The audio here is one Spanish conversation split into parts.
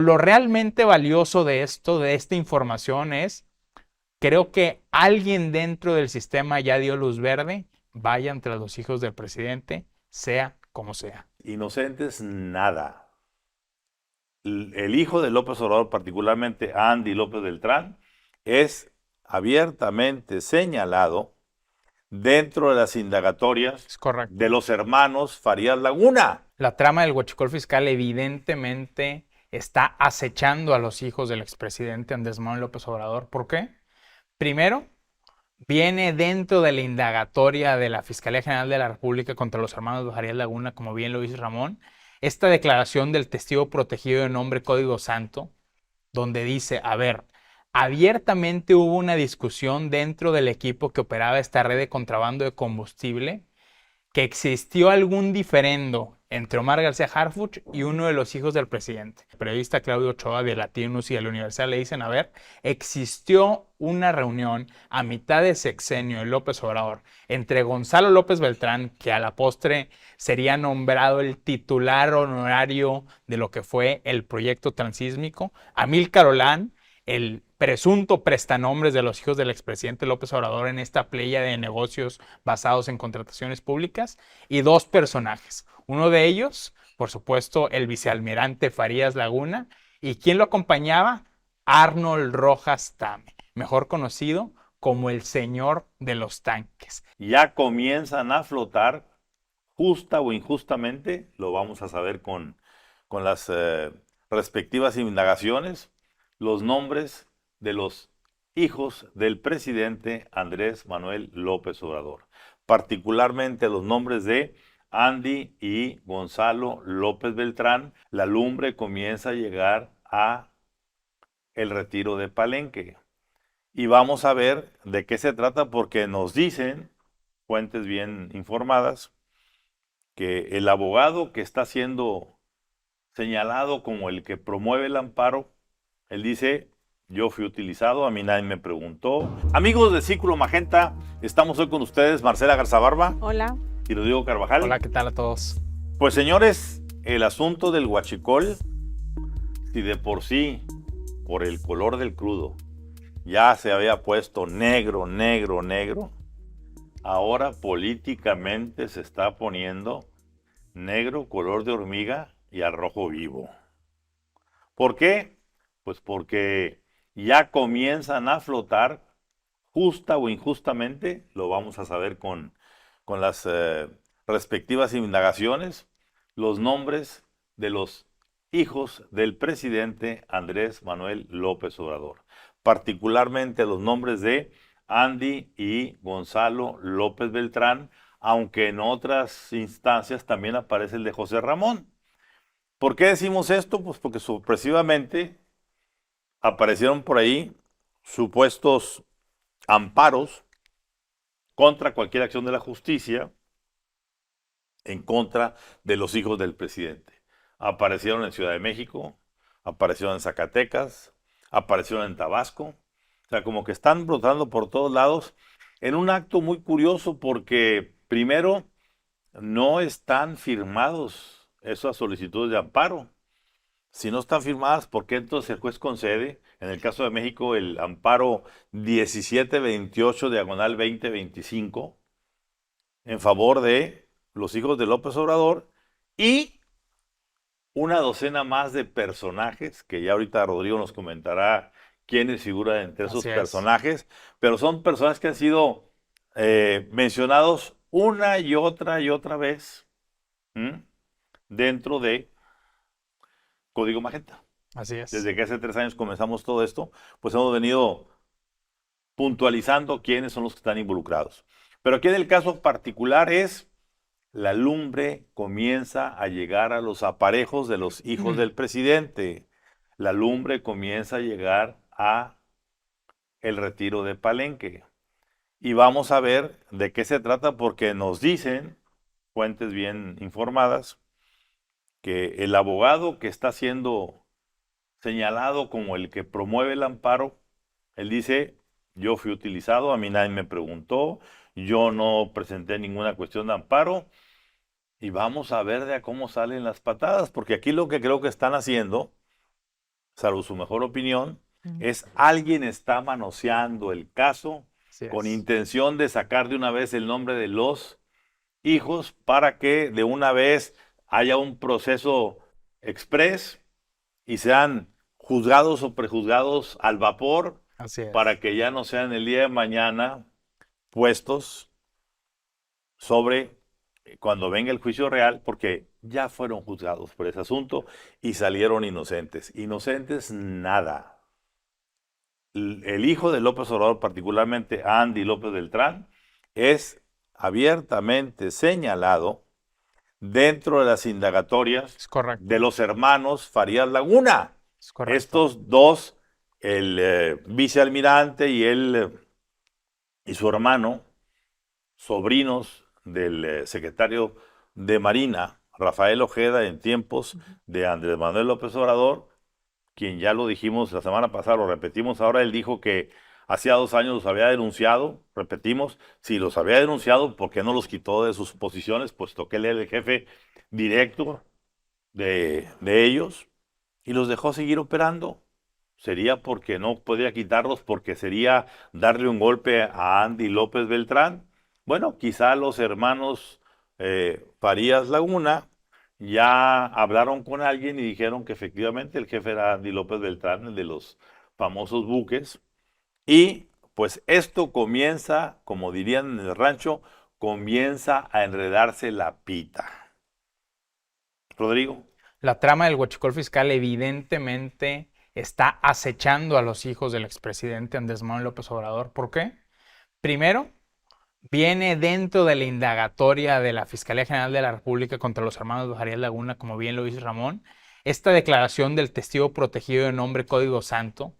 Lo realmente valioso de esto, de esta información es, creo que alguien dentro del sistema ya dio luz verde, vayan tras los hijos del presidente, sea como sea. Inocentes, nada. El hijo de López Obrador, particularmente Andy López Beltrán, es abiertamente señalado dentro de las indagatorias Es correcto. de los hermanos Farías Laguna. La trama del huachicol fiscal evidentemente está acechando a los hijos del expresidente Andrés Manuel López Obrador. ¿Por qué? Primero, viene dentro de la indagatoria de la Fiscalía General de la República contra los hermanos Farías Laguna, como bien lo dice Ramón, esta declaración del testigo protegido de nombre Código Santo, donde dice, a ver, abiertamente hubo una discusión dentro del equipo que operaba esta red de contrabando de combustible, que existió algún diferendo entre Omar García Harfuch y uno de los hijos del presidente. El periodista Claudio Ochoa de Latinus y de la Universidad le dicen, a ver, existió una reunión a mitad de sexenio de López Obrador entre Gonzalo López Beltrán, que a la postre sería nombrado el titular honorario de lo que fue el proyecto transísmico, Amílcar Olán, el presunto prestanombres de los hijos del expresidente López Obrador en esta playa de negocios basados en contrataciones públicas, y dos personajes. Uno de ellos, por supuesto, el vicealmirante Farías Laguna, y quien lo acompañaba, Arnold Rojas Tame, mejor conocido como el señor de los tanques. Ya comienzan a flotar, justa o injustamente, lo vamos a saber con las respectivas indagaciones, los nombres de los hijos del presidente Andrés Manuel López Obrador, particularmente los nombres de Andy y Gonzalo López Beltrán. La lumbre comienza a llegar a el Retiro de Palenque. Y vamos a ver de qué se trata, porque nos dicen fuentes bien informadas que el abogado que está siendo señalado como el que promueve el amparo, él dice, yo fui utilizado, a mí nadie me preguntó. Amigos de Círculo Magenta, estamos hoy con ustedes, Marcela Garzabarba. Hola. Y Rodrigo Carvajal. Hola, ¿qué tal a todos? Pues señores, el asunto del huachicol, si de por sí, por el color del crudo, ya se había puesto negro, negro, negro, ahora políticamente se está poniendo negro, color de hormiga y a rojo vivo. ¿Por qué? Pues porque ya comienzan a flotar, justa o injustamente, lo vamos a saber con las respectivas indagaciones, los nombres de los hijos del presidente Andrés Manuel López Obrador, particularmente los nombres de Andy y Gonzalo López Beltrán, aunque en otras instancias también aparece el de José Ramón. ¿Por qué decimos esto? Pues porque sorpresivamente aparecieron por ahí supuestos amparos contra cualquier acción de la justicia en contra de los hijos del presidente. Aparecieron en Ciudad de México, aparecieron en Zacatecas, aparecieron en Tabasco. O sea, como que están brotando por todos lados en un acto muy curioso porque, primero, no están firmados esas solicitudes de amparo. Si no están firmadas, ¿por qué entonces el juez concede? En el caso de México, el amparo 1728 diagonal 2025 en favor de los hijos de López Obrador y una docena más de personajes, que ya ahorita Rodrigo nos comentará quiénes figuran entre esos personajes, pero son personajes que han sido mencionados una y otra vez dentro de Código Magenta. Así es. Desde que hace 3 años comenzamos todo esto, pues hemos venido puntualizando quiénes son los que están involucrados. Pero aquí en el caso particular es la lumbre comienza a llegar a los aparejos de los hijos del presidente. La lumbre comienza a llegar a el Retiro de Palenque. Y vamos a ver de qué se trata, porque nos dicen fuentes bien informadas que el abogado que está siendo señalado como el que promueve el amparo, él dice, yo fui utilizado, a mí nadie me preguntó, yo no presenté ninguna cuestión de amparo, y vamos a ver de a cómo salen las patadas, porque aquí lo que creo que están haciendo salvo su mejor opinión, es alguien está manoseando el caso con intención de sacar de una vez el nombre de los hijos para que de una vez haya un proceso express y sean juzgados o prejuzgados al vapor para que ya no sean el día de mañana puestos sobre cuando venga el juicio real, porque ya fueron juzgados por ese asunto y salieron inocentes. Inocentes nada. El hijo de López Obrador, particularmente Andy López Beltrán, es abiertamente señalado dentro de las indagatorias de los hermanos Farías Laguna. Estos dos, el vicealmirante y su hermano, sobrinos del secretario de Marina, Rafael Ojeda, en tiempos de Andrés Manuel López Obrador, quien ya lo dijimos la semana pasada, lo repetimos ahora, él dijo que hacía 2 años los había denunciado, repetimos, si los había denunciado, ¿por qué no los quitó de sus posiciones? Puesto que él era el jefe directo de ellos y los dejó seguir operando. ¿Sería porque no podía quitarlos, porque sería darle un golpe a Andy López Beltrán? Bueno, quizá los hermanos Farías Laguna ya hablaron con alguien y dijeron que efectivamente el jefe era Andy López Beltrán, el de los famosos buques. Y pues esto comienza, como dirían en el rancho, comienza a enredarse la pita. Rodrigo. La trama del huachicol fiscal evidentemente está acechando a los hijos del expresidente Andrés Manuel López Obrador. ¿Por qué? Primero, viene dentro de la indagatoria de la Fiscalía General de la República contra los hermanos Farías Laguna, como bien lo dice Ramón, esta declaración del testigo protegido de nombre Código Santo,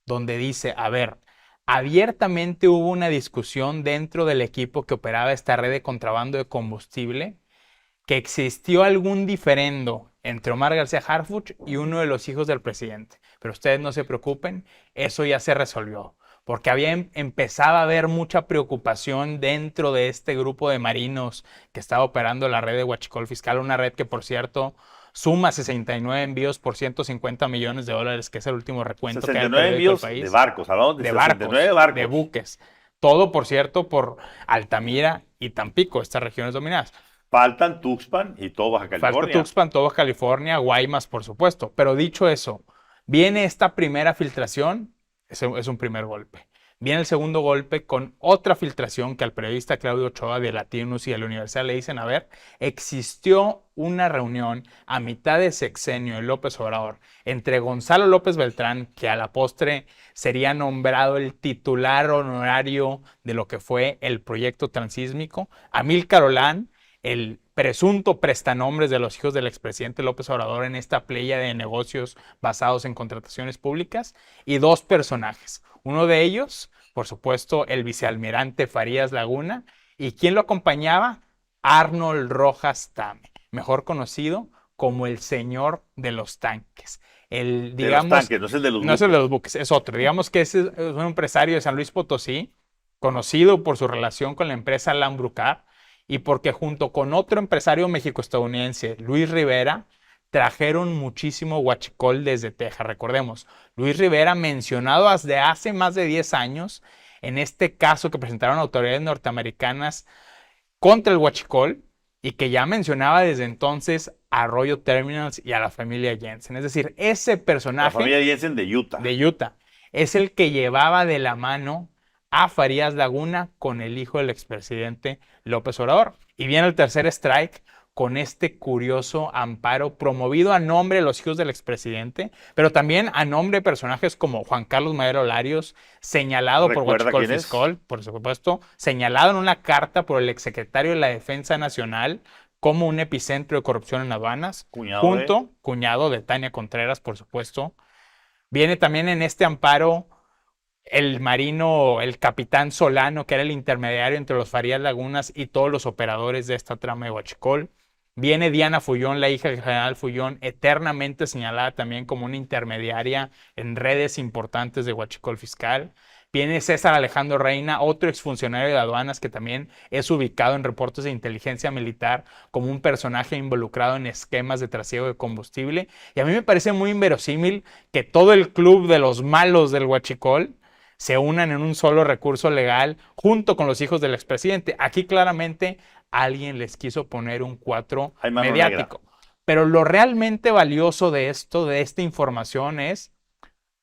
donde dice, a ver, abiertamente hubo una discusión dentro del equipo que operaba esta red de contrabando de combustible, que existió algún diferendo entre Omar García Harfuch y uno de los hijos del presidente. Pero ustedes no se preocupen, eso ya se resolvió. Porque había empezado a haber mucha preocupación dentro de este grupo de marinos que estaba operando la red de huachicol fiscal, una red que, por cierto, suma 69 envíos por 150 millones de dólares, que es el último recuento que hay en el país. De barcos, hablamos de 69 barcos. De buques. Todo, por cierto, por Altamira y Tampico, estas regiones dominadas. Faltan Tuxpan y todo Baja California. Falta Tuxpan, todo Baja California, Guaymas, por supuesto. Pero dicho eso, viene esta primera filtración, es un primer golpe. Viene el segundo golpe con otra filtración que al periodista Claudio Ochoa de Latinos y de la Universidad le dicen, a ver, existió una reunión a mitad de sexenio de López Obrador entre Gonzalo López Beltrán, que a la postre sería nombrado el titular honorario de lo que fue el proyecto transísmico, Amílcar Olán, el presunto prestanombres de los hijos del expresidente López Obrador en esta playa de negocios basados en contrataciones públicas, y 2 personajes. Uno de ellos, por supuesto, el vicealmirante Farías Laguna, y ¿quién lo acompañaba? Arnold Rojas Tame, mejor conocido como el señor de los tanques. De los tanques, no es el de los buques. No es el de los buques, es otro. Digamos que es un empresario de San Luis Potosí, conocido por su relación con la empresa Lambrucar, y porque junto con otro empresario mexico-estadounidense, Luis Rivera, trajeron muchísimo huachicol desde Texas. Recordemos, Luis Rivera, mencionado desde hace más de 10 años en este caso que presentaron autoridades norteamericanas contra el huachicol, y que ya mencionaba desde entonces a Arroyo Terminals y a la familia Jensen. Es decir, ese personaje... La familia Jensen de Utah. De Utah. Es el que llevaba de la mano a Farías Laguna con el hijo del expresidente López Obrador. Y viene el tercer strike con este curioso amparo promovido a nombre de los hijos del expresidente, pero también a nombre de personajes como Juan Carlos Madero Larios, señalado por huachicol fiscal, por supuesto, señalado en una carta por el exsecretario de la Defensa Nacional como un epicentro de corrupción en aduanas, cuñado de Tania Contreras, por supuesto. Viene también en este amparo el marino, el capitán Solano, que era el intermediario entre los Farías Lagunas y todos los operadores de esta trama de huachicol. Viene Diana Fullón, la hija del general Fullón, eternamente señalada también como una intermediaria en redes importantes de huachicol fiscal. Viene César Alejandro Reina, otro exfuncionario de aduanas que también es ubicado en reportes de inteligencia militar como un personaje involucrado en esquemas de trasiego de combustible. Y a mí me parece muy inverosímil que todo el club de los malos del Huachicol se unan en un solo recurso legal junto con los hijos del expresidente. Aquí claramente alguien les quiso poner un 4 Hay mano mediático. negra. Pero lo realmente valioso de esto, de esta información es,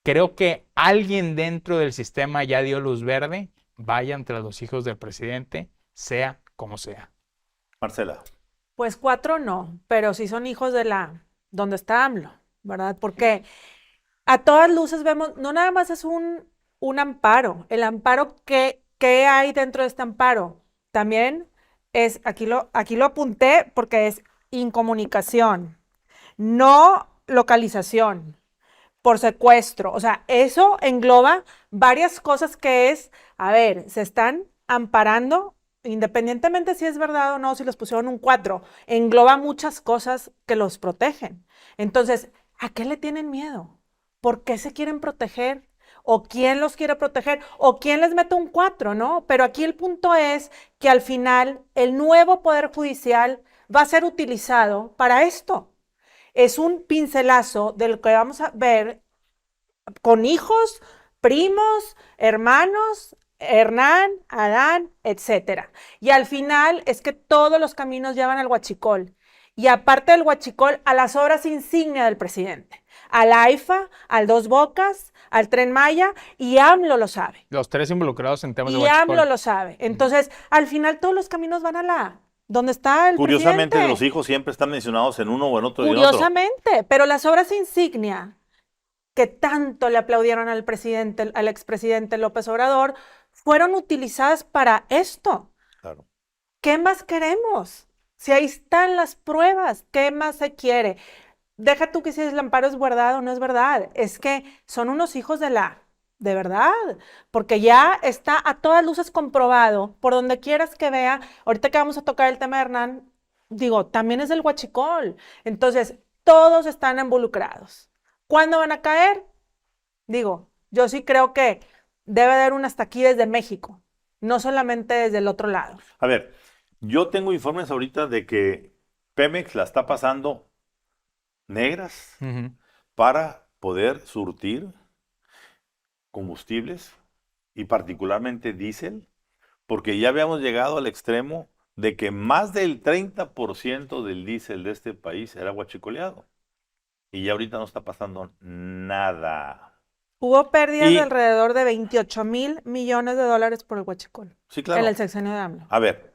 creo que alguien dentro del sistema ya dio luz verde, vayan tras los hijos del presidente, sea como sea. Marcela. Pues 4 no, pero sí son hijos de donde está AMLO, ¿verdad? Porque a todas luces vemos, no nada más es un amparo, el amparo, ¿qué hay dentro de este amparo? También es, aquí lo apunté porque es incomunicación, no localización, por secuestro. O sea, eso engloba varias cosas que es, a ver, se están amparando, independientemente si es verdad o no, si les pusieron un 4, engloba muchas cosas que los protegen. Entonces, ¿a qué le tienen miedo? ¿Por qué se quieren proteger? ¿O quién los quiere proteger? ¿O quién les mete un 4, no? Pero aquí el punto es que al final el nuevo Poder Judicial va a ser utilizado para esto. Es un pincelazo de lo que vamos a ver con hijos, primos, hermanos, Hernán, Adán, etcétera. Y al final es que todos los caminos llevan al Huachicol. Y aparte del Huachicol, a las obras insignia del presidente. Al AIFA, al Dos Bocas, al Tren Maya, y AMLO lo sabe. Los tres involucrados en temas de Y Huachicol. AMLO lo sabe. Entonces, al final todos los caminos van a donde está el Curiosamente, presidente. los hijos siempre están mencionados en uno o en otro y en otro. Curiosamente, pero las obras insignia que tanto le aplaudieron al presidente, al expresidente López Obrador, fueron utilizadas para esto. Claro. ¿Qué más queremos? Si ahí están las pruebas, ¿qué más se quiere? Deja tú que si el amparo es verdad o no es verdad. Es que son unos hijos de verdad, porque ya está a todas luces comprobado, por donde quieras que vea. Ahorita que vamos a tocar el tema de Hernán, digo, también es del Huachicol. Entonces, todos están involucrados. ¿Cuándo van a caer? Digo, yo sí creo que debe haber un hasta aquí desde México, no solamente desde el otro lado. A ver, yo tengo informes ahorita de que Pemex la está pasando negras para poder surtir combustibles y particularmente diésel, porque ya habíamos llegado al extremo de que más del 30% del diésel de este país era huachicoleado. Y ya ahorita no está pasando nada. Hubo pérdidas de alrededor de 28,000 millones de dólares por el Huachicol. Sí, claro. En el sexenio de AMLO. A ver,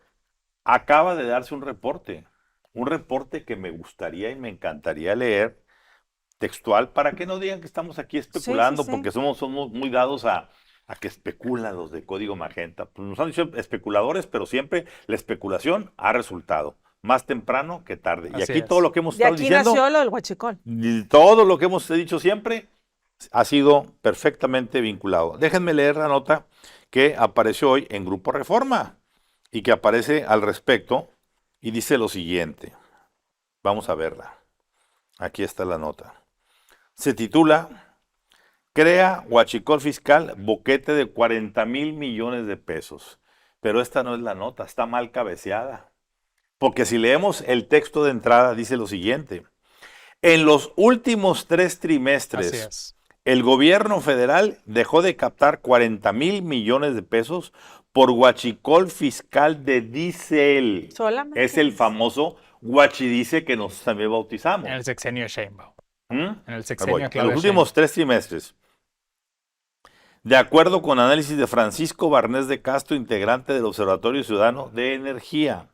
acaba de darse un reporte que me gustaría y me encantaría leer textual para que no digan que estamos aquí especulando, Sí. porque somos muy dados a que especulan los de Código Magenta. Pues nos han dicho especuladores, pero siempre la especulación ha resultado. Más temprano que tarde. Y aquí todo lo que hemos estado diciendo, de aquí nació lo del Huachicol. todo lo que hemos dicho siempre ha sido perfectamente vinculado. Déjenme leer la nota que apareció hoy en Grupo Reforma y que aparece al respecto y dice lo siguiente. Vamos a verla. Aquí está la nota. Se titula Crea Huachicol Fiscal boquete de 40,000 millones de pesos. Pero esta no es la nota, está mal cabeceada. Porque si leemos el texto de entrada, dice lo siguiente. En los últimos 3 trimestres, el gobierno federal dejó de captar 40,000 millones de pesos por huachicol fiscal de diésel. Solamente. Es el famoso huachidice que nos también bautizamos. En el sexenio de Sheinbaum. En el sexenio de los últimos 3 trimestres. De acuerdo con análisis de Francisco Barnés de Castro, integrante del Observatorio Ciudadano de Energía.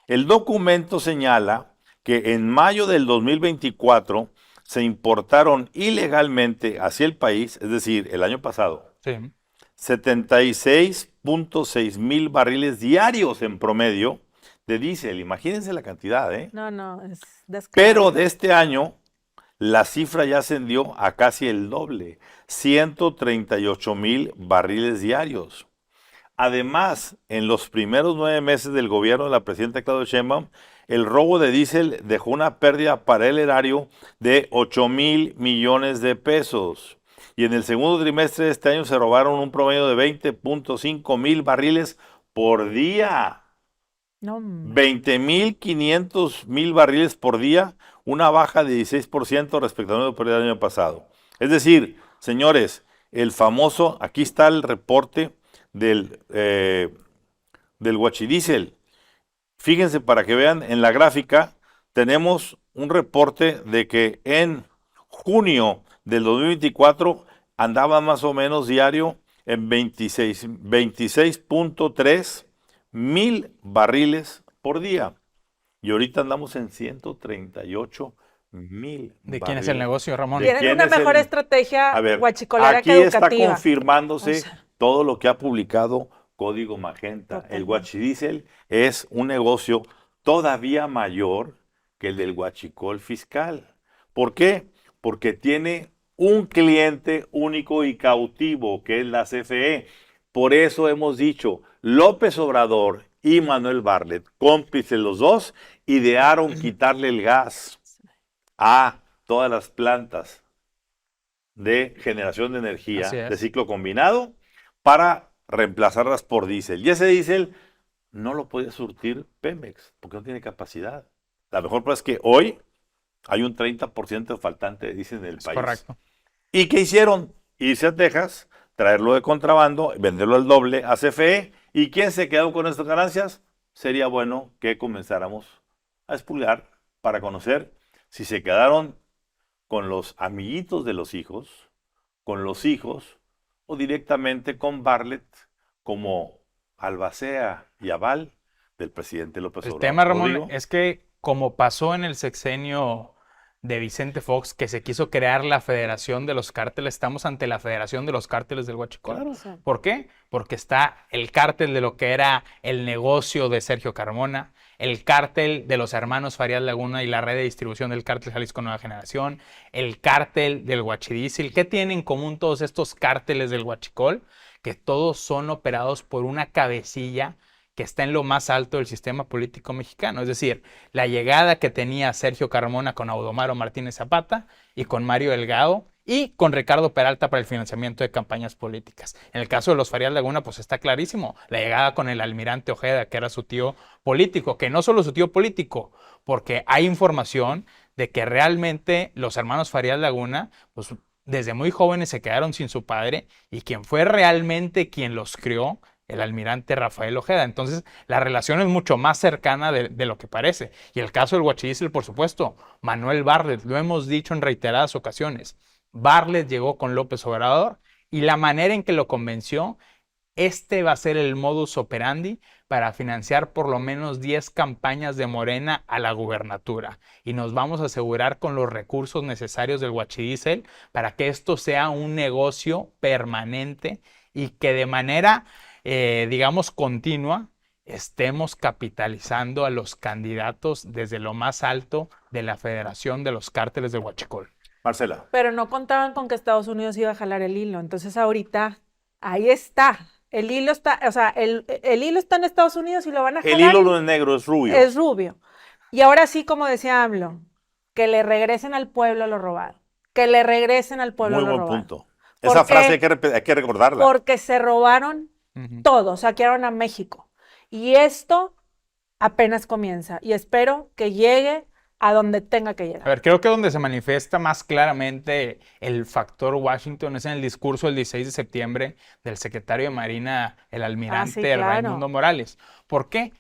El documento señala que en mayo del 2024 se importaron ilegalmente hacia el país, es decir, el año pasado, 76.6 mil barriles diarios en promedio de diésel. Imagínense la cantidad, ¿eh? No, es descarado. Pero de este año la cifra ya ascendió a casi el doble, 138,000 barriles diarios. Además, en los primeros 9 meses del gobierno de la presidenta Claudia Sheinbaum, el robo de diésel dejó una pérdida para el erario de 8,000 millones de pesos. Y en el segundo trimestre de este año se robaron un promedio de 20.5 mil barriles por día. No, hombre. 20.500 barriles por día, una baja de 16% respecto al mismo periodo del año pasado. Es decir, señores, el famoso, aquí está el reporte del Huachidiesel. Fíjense para que vean en la gráfica, tenemos un reporte de que en junio del 2024 andaba más o menos diario en 26.3 mil barriles por día. Y ahorita andamos en 138 mil ¿De quién es el negocio, Ramón? ¿De Tienen quién una es el- mejor estrategia A ver, guachicolera aquí que está educativa. confirmándose O sea, todo lo que ha publicado Código Magenta. El Totalmente. Huachidiesel es un negocio todavía mayor que el del huachicol fiscal. ¿Por qué? Porque tiene un cliente único y cautivo, que es la CFE. Por eso hemos dicho, López Obrador y Manuel Bartlett, cómplices los dos, idearon quitarle el gas a todas las plantas de generación de energía Así es. de ciclo combinado para reemplazarlas por diésel. Y ese diésel no lo puede surtir Pemex porque no tiene capacidad. La mejor prueba es que hoy hay un 30% faltante de diésel en el Es país. correcto. ¿Y qué hicieron? Irse a Texas, traerlo de contrabando, venderlo al doble a CFE. ¿Y quién se quedó con estas ganancias? Sería bueno que comenzáramos a expulgar para conocer si se quedaron con los amiguitos de los hijos, con los hijos o directamente con Bartlett como albacea y aval del presidente López El Obrador. tema, Ramón, Rodrigo. es que como pasó en el sexenio de Vicente Fox, que se quiso crear la Federación de los Cárteles, estamos ante la Federación de los Cárteles del Huachicol. Claro. sí. ¿Por qué? Porque está el cártel de lo que era el negocio de Sergio Carmona, el cártel de los hermanos Farías Laguna y la red de distribución del cártel Jalisco Nueva Generación, el cártel del Huachidiesel. ¿Qué tienen en común todos estos cárteles del Huachicol? Que todos son operados por una cabecilla que está en lo más alto del sistema político mexicano. Es decir, la llegada que tenía Sergio Carmona con Audomaro Martínez Zapata y con Mario Delgado y con Ricardo Peralta para el financiamiento de campañas políticas. En el caso de los Farías Laguna, pues está clarísimo. La llegada con el almirante Ojeda, que era su tío político, que no solo su tío político, porque hay información de que realmente los hermanos Farías Laguna, pues desde muy jóvenes se quedaron sin su padre y quien fue realmente quien los crió, el almirante Rafael Ojeda. Entonces, la relación es mucho más cercana de lo que parece. Y el caso del Huachidiesel, por supuesto, Manuel Bartlett, lo hemos dicho en reiteradas ocasiones. Bartlett llegó con López Obrador y la manera en que lo convenció, este va a ser el modus operandi para financiar por lo menos 10 campañas de Morena a la gubernatura. Y nos vamos a asegurar con los recursos necesarios del Huachidiesel para que esto sea un negocio permanente y que de manera digamos, continua, estemos capitalizando a los candidatos desde lo más alto de la Federación de los Cárteles del Huachicol. Marcela. Pero no contaban con que Estados Unidos iba a jalar el hilo. Entonces ahorita, ahí está. El hilo está, o sea, el hilo está en Estados Unidos y lo van a jalar. El hilo no es negro, es rubio. Es rubio. Y ahora sí, como decía AMLO, que le regresen al pueblo lo robado. Que le regresen al pueblo Muy lo buen robado. punto. Esa Porque- frase hay que recordarla. Porque se robaron Ujú. todo, saquearon a México. Y esto apenas comienza. Y espero que llegue a donde tenga que A llegar. ver, creo que donde se manifiesta más claramente el factor Washington es en el discurso del 16 de septiembre del secretario de Marina, el almirante sí, claro. Raimundo Morales. ¿Por qué?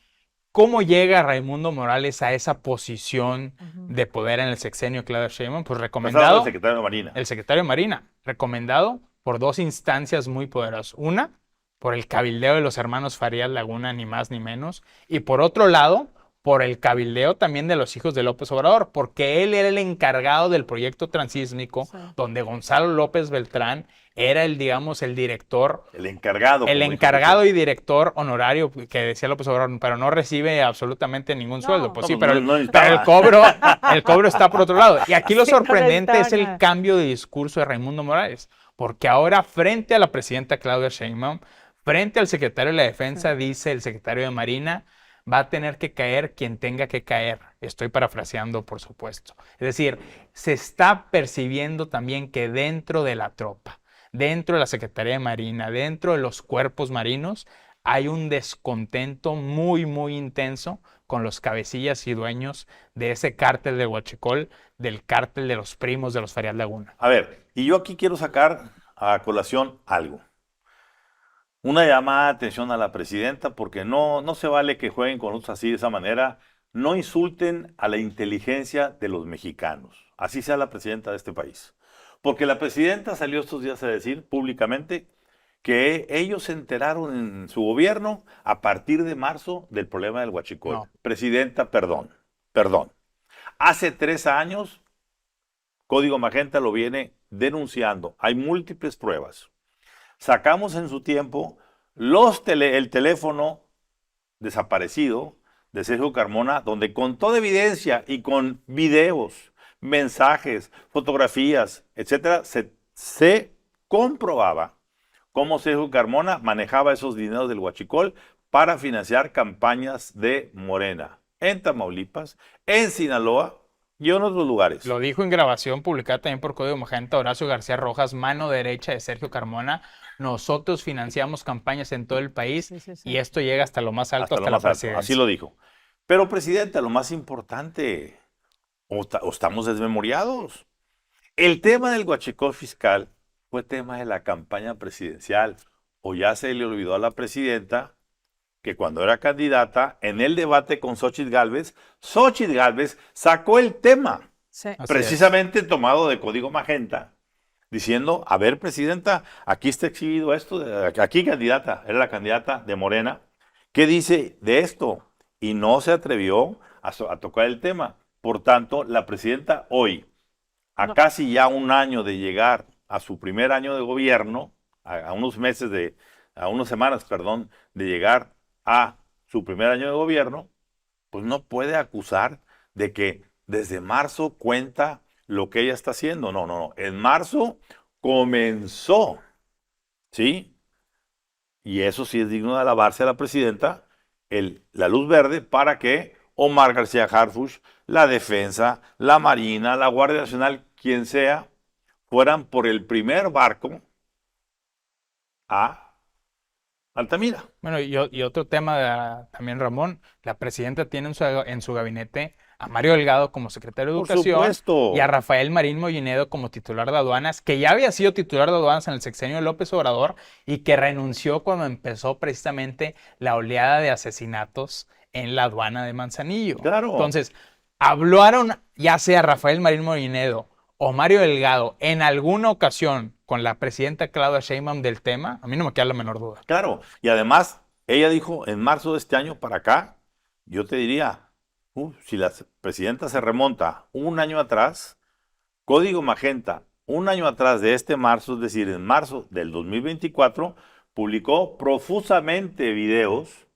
¿Cómo llega Raimundo Morales a esa posición de poder en el sexenio de Claudia Sheinbaum? Pues Estás hablando recomendado, del secretario de Marina. el secretario de Marina, recomendado por dos instancias muy poderosas. Una, por el cabildeo de los hermanos Farías Laguna, ni más ni menos. Y por otro lado, por el cabildeo también de los hijos de López Obrador, porque él era el encargado del proyecto transísmico, Sí. donde Gonzalo López Beltrán era el, digamos, el director, El encargado. el como encargado dice y director honorario que decía López Obrador, pero no recibe absolutamente ningún No. sueldo. Pues No, sí, pues pero, no el, pero necesitaba. el cobro está por otro lado. Y aquí lo Sí, no sorprendente es necesitaba el nada. cambio de discurso de Raimundo Morales, porque ahora frente a la presidenta Claudia Sheinbaum, frente al secretario de la Defensa, dice el secretario de Marina, va a tener que caer quien tenga que caer. Estoy parafraseando, por supuesto. Es decir, se está percibiendo también que dentro de la tropa, dentro de la Secretaría de Marina, dentro de los cuerpos marinos, hay un descontento muy, muy intenso con los cabecillas y dueños de ese cártel de Huachicol, del cártel de los primos de los Farias Laguna. A ver, y yo aquí quiero sacar a colación algo. Una llamada de atención a la presidenta, porque no se vale que jueguen con nosotros así de esa manera. No insulten a la inteligencia de los mexicanos, así sea la presidenta de este país. Porque la presidenta salió estos días a decir públicamente que ellos se enteraron en su gobierno a partir de marzo del problema del Huachicol. No. Presidenta, perdón. Hace 3 años, Código Magenta lo viene denunciando. Hay múltiples pruebas. Sacamos en su tiempo el teléfono desaparecido de Sergio Carmona, donde con toda evidencia y con videos, mensajes, fotografías, etcétera, se comprobaba cómo Sergio Carmona manejaba esos dineros del Huachicol para financiar campañas de Morena en Tamaulipas, en Sinaloa y en otros lugares. Lo dijo en grabación publicada también por Código Magenta Horacio García Rojas, mano derecha de Sergio Carmona. Nosotros financiamos campañas en todo el país Sí. y esto llega hasta lo más alto, hasta lo la más alto. presidencia. Así lo dijo. Pero, presidenta, lo más importante, o estamos desmemoriados. El tema del Huachicol fiscal fue tema de la campaña presidencial, o ya se le olvidó a la presidenta que cuando era candidata, en el debate con Xóchitl Gálvez sacó el tema, Sí. Así precisamente tomado de Código Magenta, diciendo, a ver, presidenta, aquí está exhibido esto, aquí candidata, era la candidata de Morena, ¿qué dice de esto? Y no se atrevió a tocar el tema. Por tanto, la presidenta hoy, a No. casi ya un año de llegar a su primer año de gobierno, a unas semanas, perdón, de llegar a su primer año de gobierno, pues no puede acusar de que desde marzo cuenta lo que ella está haciendo. No. En marzo comenzó, ¿sí? Y eso sí es digno de alabarse a la presidenta, la luz verde para que Omar García Harfuch, la Defensa, la Marina, la Guardia Nacional, quien sea, fueran por el primer barco a Altamira. Bueno, y otro tema también, Ramón, la presidenta tiene en su gabinete a Mario Delgado como secretario de Por Educación supuesto. y a Rafael Marín Mollinedo como titular de aduanas, que ya había sido titular de aduanas en el sexenio de López Obrador y que renunció cuando empezó precisamente la oleada de asesinatos en la aduana de Manzanillo. Claro. Entonces, hablaron ya sea Rafael Marín Mollinedo o Mario Delgado en alguna ocasión con la presidenta Claudia Sheinbaum del tema, a mí no me queda la menor duda. Claro, y además, ella dijo en marzo de este año para acá, yo te diría, si la presidenta se remonta un año atrás, Código Magenta, un año atrás de este marzo, es decir, en marzo del 2024, publicó profusamente videos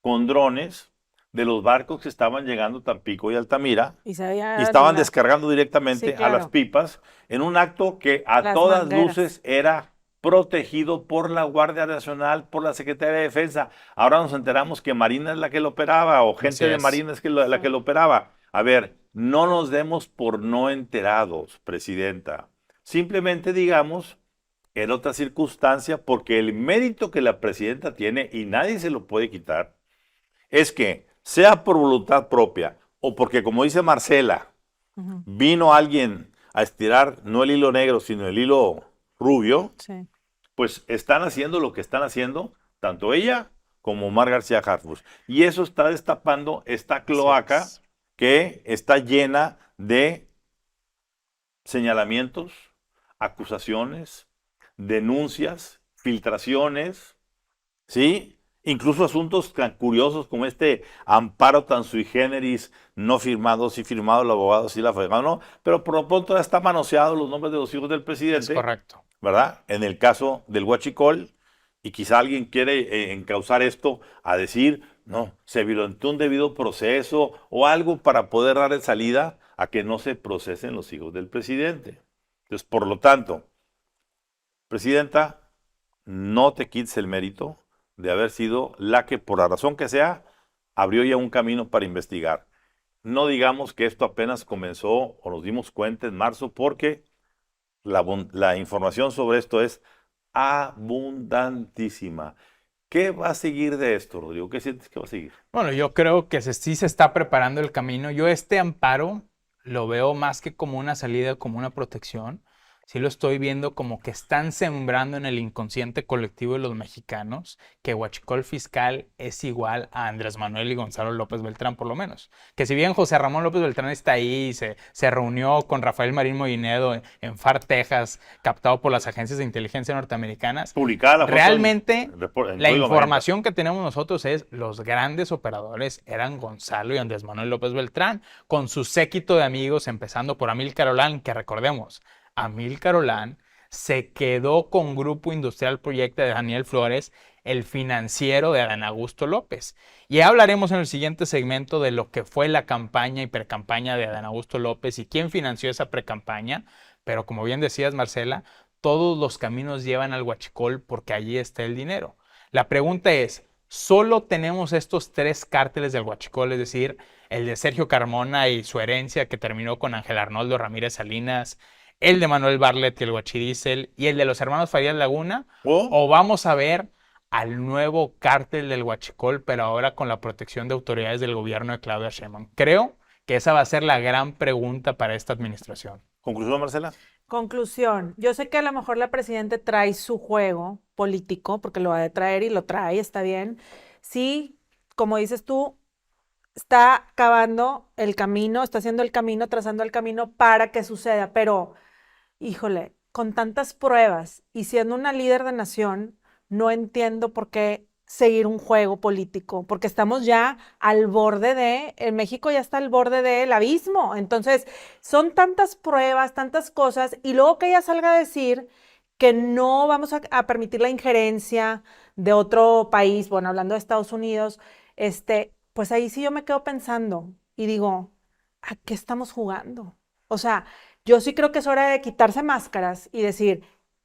con drones de los barcos que estaban llegando a Tampico y Altamira Y se veía y estaban la- descargando directamente Sí, a claro. las pipas en un acto que a Las todas mangueras. luces era protegido por la Guardia Nacional, por la Secretaría de Defensa. Ahora nos enteramos que Marina es la que lo operaba o gente Así de es. Marina es la que lo operaba. A ver, no nos demos por no enterados, presidenta. Simplemente digamos, en otra circunstancia, porque el mérito que la presidenta tiene, y nadie se lo puede quitar, es que sea por voluntad propia o porque, como dice Marcela, Ujú. vino alguien a estirar no el hilo negro, sino el hilo rubio, Sí. pues están haciendo lo que están haciendo, tanto ella como Omar García Harfuch. Y eso está destapando esta cloaca Así es. que está llena de señalamientos, acusaciones, denuncias, filtraciones, ¿sí? Incluso asuntos tan curiosos como este amparo tan sui generis, no firmado, sí firmado, el abogado sí la firmado, no, pero por lo pronto ya está manoseado los nombres de los hijos del Es presidente, correcto. ¿verdad? En el caso del Huachicol, y quizá alguien quiere encauzar esto a decir, no, se violentó un debido proceso o algo para poder darle salida a que no se procesen los hijos del presidente. Entonces, por lo tanto, presidenta, no te quites el mérito de haber sido la que, por la razón que sea, abrió ya un camino para investigar. No digamos que esto apenas comenzó o nos dimos cuenta en marzo, porque la información sobre esto es abundantísima. ¿Qué va a seguir de esto, Rodrigo? ¿Qué sientes que va a seguir? Bueno, yo creo que sí se está preparando el camino. Yo este amparo lo veo más que como una salida, como una protección. Sí lo estoy viendo como que están sembrando en el inconsciente colectivo de los mexicanos que huachicol fiscal es igual a Andrés Manuel y Gonzalo López Beltrán, por lo menos. Que si bien José Ramón López Beltrán está ahí, se reunió con Rafael Marín Moinedo en Far, Texas, captado por las agencias de inteligencia norteamericanas, Publicada la foto realmente en la Código información que tenemos nosotros es los grandes operadores eran Gonzalo y Andrés Manuel López Beltrán, con su séquito de amigos, empezando por Amílcar Olán, que recordemos, Amílcar Olán se quedó con Grupo Industrial Proyecto de Daniel Flores, el financiero de Adán Augusto López. Y hablaremos en el siguiente segmento de lo que fue la campaña y precampaña de Adán Augusto López y quién financió esa precampaña. Pero como bien decías, Marcela, todos los caminos llevan al huachicol porque allí está el dinero. La pregunta es, ¿solo tenemos estos 3 cárteles del huachicol? Es decir, el de Sergio Carmona y su herencia que terminó con Ángel Arnoldo Ramírez Salinas, el de Manuel Bartlett y el Huachidiesel y el de los hermanos Farías Laguna, o vamos a ver al nuevo cártel del huachicol, pero ahora con la protección de autoridades del gobierno de Claudia Sheinbaum. Creo que esa va a ser la gran pregunta para esta administración. ¿Conclusión, Marcela? Conclusión, yo sé que a lo mejor la presidenta trae su juego político, porque lo va a traer y lo trae, está bien. Sí, como dices tú, está cavando el camino, está haciendo el camino, trazando el camino para que suceda, pero, híjole, con tantas pruebas y siendo una líder de nación, no entiendo por qué seguir un juego político, porque estamos ya al borde México ya está al borde del abismo. Entonces, son tantas pruebas, tantas cosas, y luego que ella salga a decir que no vamos a permitir la injerencia de otro país, bueno, hablando de Estados Unidos, pues ahí sí yo me quedo pensando y digo, ¿a qué estamos jugando? O sea, yo sí creo que es hora de quitarse máscaras y decir,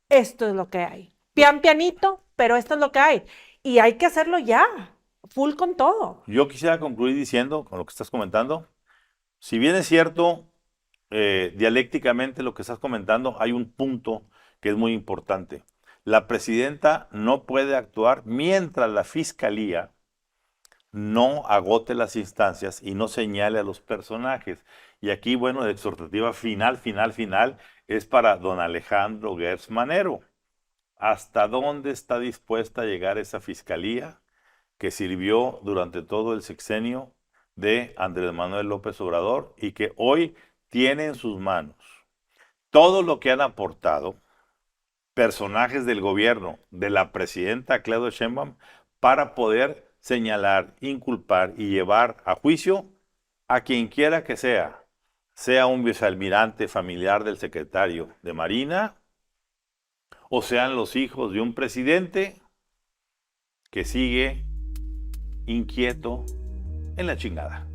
esto es lo que hay. Pian pianito, pero esto es lo que hay. Y hay que hacerlo ya, full con todo. Yo quisiera concluir diciendo, con lo que estás comentando, si bien es cierto, dialécticamente lo que estás comentando, hay un punto que es muy importante. La presidenta no puede actuar mientras la fiscalía no agote las instancias y no señale a los personajes. Y aquí, bueno, la exhortativa final es para don Alejandro Gertz Manero. ¿Hasta dónde está dispuesta a llegar esa fiscalía que sirvió durante todo el sexenio de Andrés Manuel López Obrador y que hoy tiene en sus manos todo lo que han aportado personajes del gobierno de la presidenta Claudia Sheinbaum para poder señalar, inculpar y llevar a juicio a quien quiera que sea un vicealmirante familiar del secretario de Marina, o sean los hijos de un presidente que sigue inquieto en la chingada?